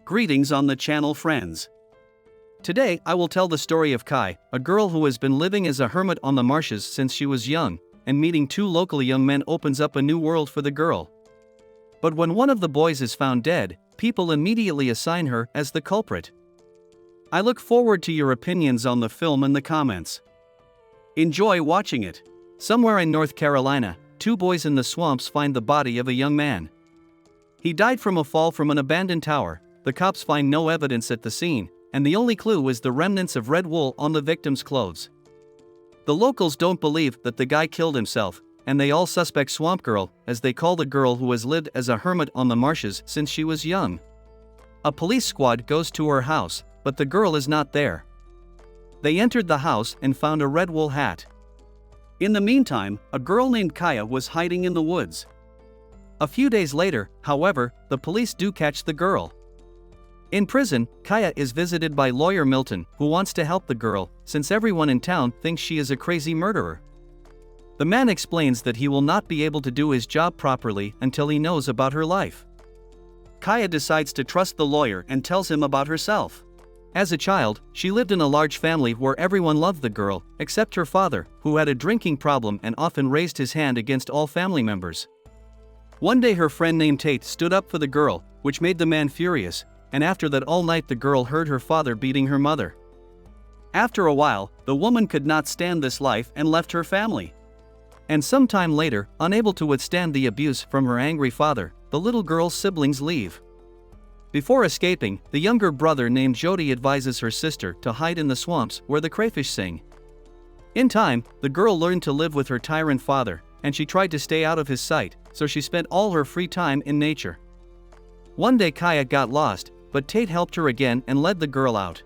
Greetings on the channel, friends. Today I will tell the story of Kai, a girl who has been living as a hermit on the marshes since she was young, and meeting two local young men opens up a new world for the girl. But when one of the boys is found dead, people immediately assign her as the culprit. I look forward to your opinions on the film in the comments. Enjoy watching it. Somewhere in North Carolina, two boys in the swamps find the body of a young man. He died from a fall from an abandoned tower. The cops find no evidence at the scene, and the only clue is the remnants of red wool on the victim's clothes. The locals don't believe that the guy killed himself, and they all suspect Swamp Girl, as they call the girl who has lived as a hermit on the marshes since she was young. A police squad goes to her house, but the girl is not there. They entered the house and found a red wool hat. In the meantime, a girl named Kaya was hiding in the woods. A few days later, however, the police do catch the girl. In prison, Kaya is visited by lawyer Milton, who wants to help the girl, since everyone in town thinks she is a crazy murderer. The man explains that he will not be able to do his job properly until he knows about her life. Kaya decides to trust the lawyer and tells him about herself. As a child, she lived in a large family where everyone loved the girl, except her father, who had a drinking problem and often raised his hand against all family members. One day her friend named Tate stood up for the girl, which made the man furious, and after that all night the girl heard her father beating her mother. After a while, the woman could not stand this life and left her family. And sometime later, unable to withstand the abuse from her angry father, the little girl's siblings leave. Before escaping, the younger brother named Jody advises her sister to hide in the swamps where the crayfish sing. In time, the girl learned to live with her tyrant father, and she tried to stay out of his sight, so she spent all her free time in nature. One day Kaya got lost, but Tate helped her again and led the girl out.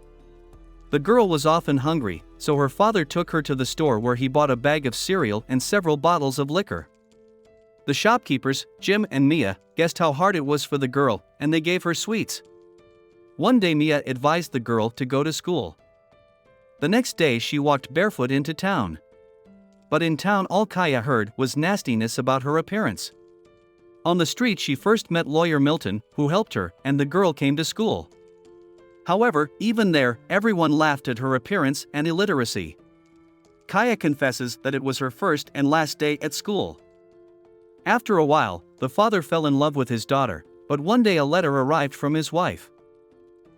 The girl was often hungry, so her father took her to the store where he bought a bag of cereal and several bottles of liquor. The shopkeepers, Jim and Mia, guessed how hard it was for the girl, and they gave her sweets. One day Mia advised the girl to go to school. The next day she walked barefoot into town. But in town all Kaya heard was nastiness about her appearance. On the street she first met lawyer Milton, who helped her, and the girl came to school. However, even there, everyone laughed at her appearance and illiteracy. Kaya confesses that it was her first and last day at school. After a while, the father fell in love with his daughter, but one day a letter arrived from his wife.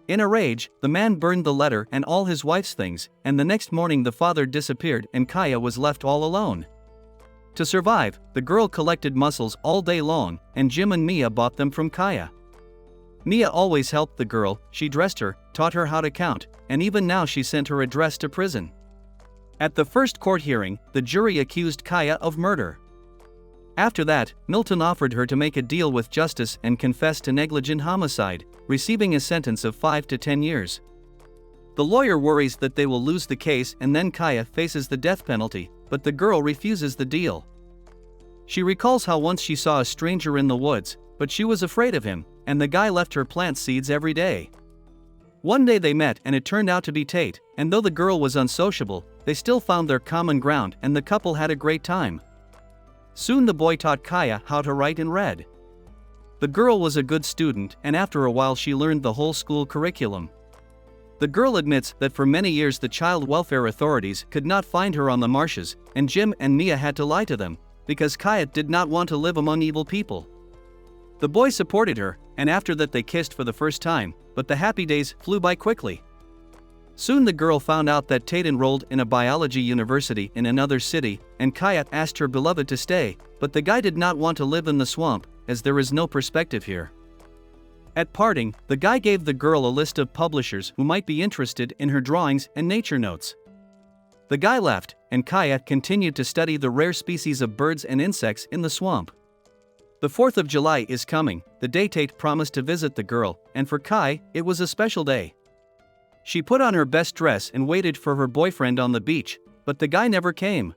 In a rage, the man burned the letter and all his wife's things, and the next morning the father disappeared and Kaya was left all alone. To survive, the girl collected mussels all day long, and Jim and Mia bought them from Kaya. Mia always helped the girl, she dressed her, taught her how to count, and even now she sent her address to prison. At the first court hearing, the jury accused Kaya of murder. After that, Milton offered her to make a deal with justice and confess to negligent homicide, receiving a sentence of 5 to 10 years. The lawyer worries that they will lose the case and then Kaya faces the death penalty, but the girl refuses the deal. She recalls how once she saw a stranger in the woods, but she was afraid of him, and the guy left her plant seeds every day. One day they met and it turned out to be Tate, and though the girl was unsociable, they still found their common ground and the couple had a great time. Soon the boy taught Kaya how to write and read. The girl was a good student and after a while she learned the whole school curriculum. The girl admits that for many years the child welfare authorities could not find her on the marshes, and Jim and Mia had to lie to them, because Kaya did not want to live among evil people. The boy supported her, and after that they kissed for the first time, but the happy days flew by quickly. Soon the girl found out that Tate enrolled in a biology university in another city, and Kaya asked her beloved to stay, but the guy did not want to live in the swamp, as there is no perspective here. At parting, the guy gave the girl a list of publishers who might be interested in her drawings and nature notes. The guy left, and Kaya continued to study the rare species of birds and insects in the swamp. The 4th of July is coming, the day Tate promised to visit the girl, and for Kai, it was a special day. She put on her best dress and waited for her boyfriend on the beach, but the guy never came.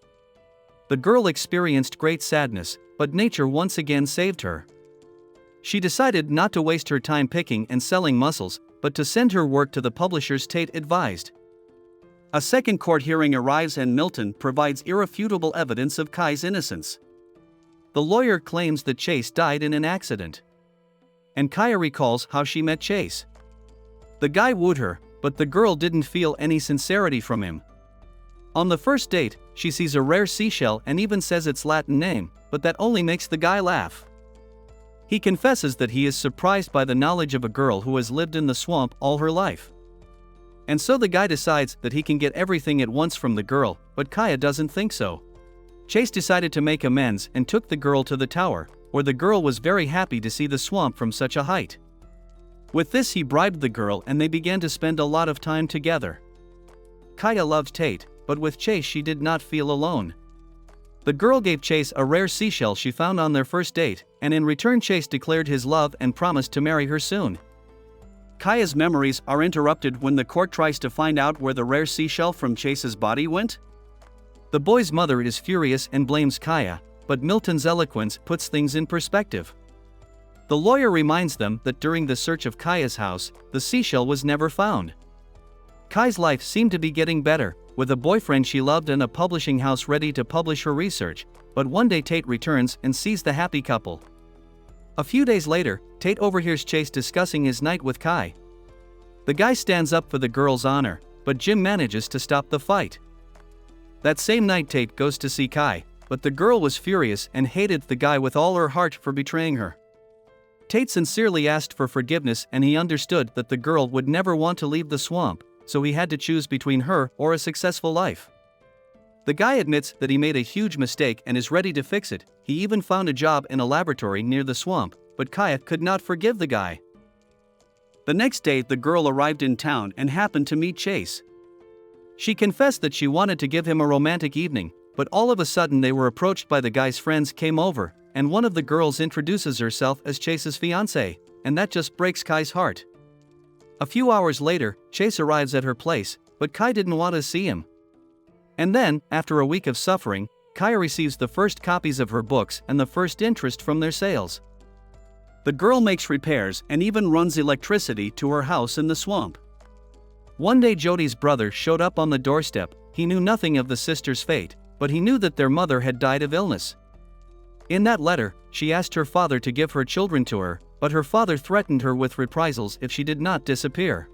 The girl experienced great sadness, but nature once again saved her. She decided not to waste her time picking and selling mussels, but to send her work to the publishers Tate advised. A second court hearing arrives and Milton provides irrefutable evidence of Kai's innocence. The lawyer claims that Chase died in an accident. And Kaya recalls how she met Chase. The guy wooed her, but the girl didn't feel any sincerity from him. On the first date, she sees a rare seashell and even says its Latin name, but that only makes the guy laugh. He confesses that he is surprised by the knowledge of a girl who has lived in the swamp all her life. And so the guy decides that he can get everything at once from the girl, but Kaya doesn't think so. Chase decided to make amends and took the girl to the tower, where the girl was very happy to see the swamp from such a height. With this, he bribed the girl and they began to spend a lot of time together. Kaya loved Tate, but with Chase she did not feel alone. The girl gave Chase a rare seashell she found on their first date, and in return Chase declared his love and promised to marry her soon. Kaya's memories are interrupted when the court tries to find out where the rare seashell from Chase's body went. The boy's mother is furious and blames Kaya, but Milton's eloquence puts things in perspective. The lawyer reminds them that during the search of Kaya's house, the seashell was never found. Kaya's life seemed to be getting better, with a boyfriend she loved and a publishing house ready to publish her research, but one day Tate returns and sees the happy couple. A few days later, Tate overhears Chase discussing his night with Kai. The guy stands up for the girl's honor, but Jim manages to stop the fight. That same night Tate goes to see Kai, but the girl was furious and hated the guy with all her heart for betraying her. Tate sincerely asked for forgiveness and he understood that the girl would never want to leave the swamp, so he had to choose between her or a successful life. The guy admits that he made a huge mistake and is ready to fix it. He even found a job in a laboratory near the swamp, but Kaya could not forgive the guy. The next day, the girl arrived in town and happened to meet Chase. She confessed that she wanted to give him a romantic evening, but all of a sudden they were approached by the guy's friends came over, and one of the girls introduces herself as Chase's fiancée, and that just breaks Kai's heart. A few hours later, Chase arrives at her place, but Kai didn't want to see him. And then, after a week of suffering, Kaya receives the first copies of her books and the first interest from their sales. The girl makes repairs and even runs electricity to her house in the swamp. One day Jody's brother showed up on the doorstep. He knew nothing of the sisters' fate, but he knew that their mother had died of illness. In that letter, she asked her father to give her children to her, but her father threatened her with reprisals if she did not disappear.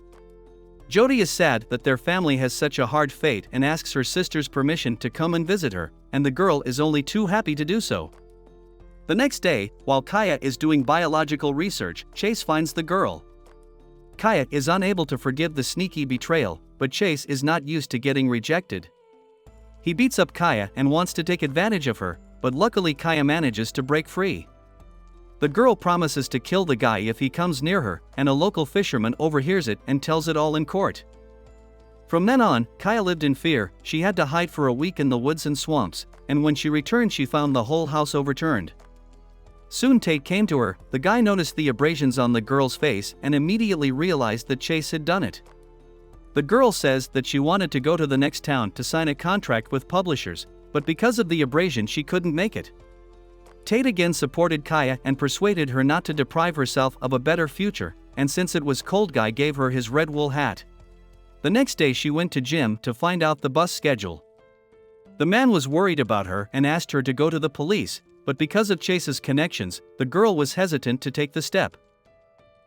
Jody is sad that their family has such a hard fate and asks her sister's permission to come and visit her, and the girl is only too happy to do so. The next day, while Kaya is doing biological research, Chase finds the girl. Kaya is unable to forgive the sneaky betrayal, but Chase is not used to getting rejected. He beats up Kaya and wants to take advantage of her, but luckily Kaya manages to break free. The girl promises to kill the guy if he comes near her, and a local fisherman overhears it and tells it all in court. From then on, Kaya lived in fear. She had to hide for a week in the woods and swamps, and when she returned she found the whole house overturned. Soon Tate came to her. The guy noticed the abrasions on the girl's face and immediately realized that Chase had done it. The girl says that she wanted to go to the next town to sign a contract with publishers, but because of the abrasion she couldn't make it. Tate again supported Kaya and persuaded her not to deprive herself of a better future, and since it was cold, Guy gave her his red wool hat. The next day she went to Jim to find out the bus schedule. The man was worried about her and asked her to go to the police, but because of Chase's connections, the girl was hesitant to take the step.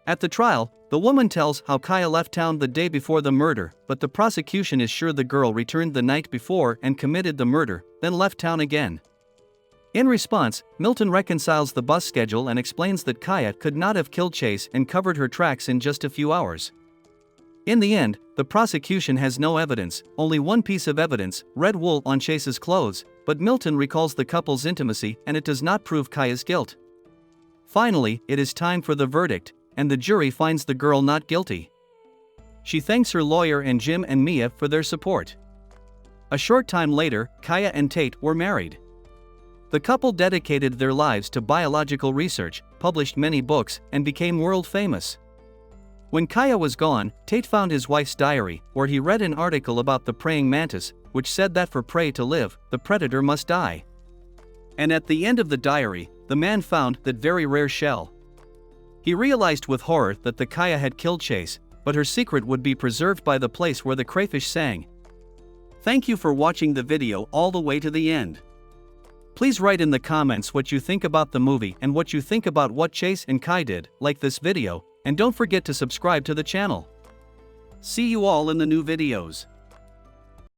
At the trial, the woman tells how Kaya left town the day before the murder, but the prosecution is sure the girl returned the night before and committed the murder, then left town again. In response, Milton reconciles the bus schedule and explains that Kaya could not have killed Chase and covered her tracks in just a few hours. In the end, the prosecution has no evidence, only one piece of evidence, red wool on Chase's clothes, but Milton recalls the couple's intimacy and it does not prove Kaya's guilt. Finally, it is time for the verdict, and the jury finds the girl not guilty. She thanks her lawyer and Jim and Mia for their support. A short time later, Kaya and Tate were married. The couple dedicated their lives to biological research, published many books, and became world famous. When Kaya was gone, Tate found his wife's diary, where he read an article about the praying mantis, which said that for prey to live, the predator must die. And at the end of the diary, the man found that very rare shell. He realized with horror that the Kaya had killed Chase, but her secret would be preserved by the place where the crayfish sang. Thank you for watching the video all the way to the end. Please write in the comments what you think about the movie and what you think about what Chase and Kai did. Like this video, and don't forget to subscribe to the channel. See you all in the new videos.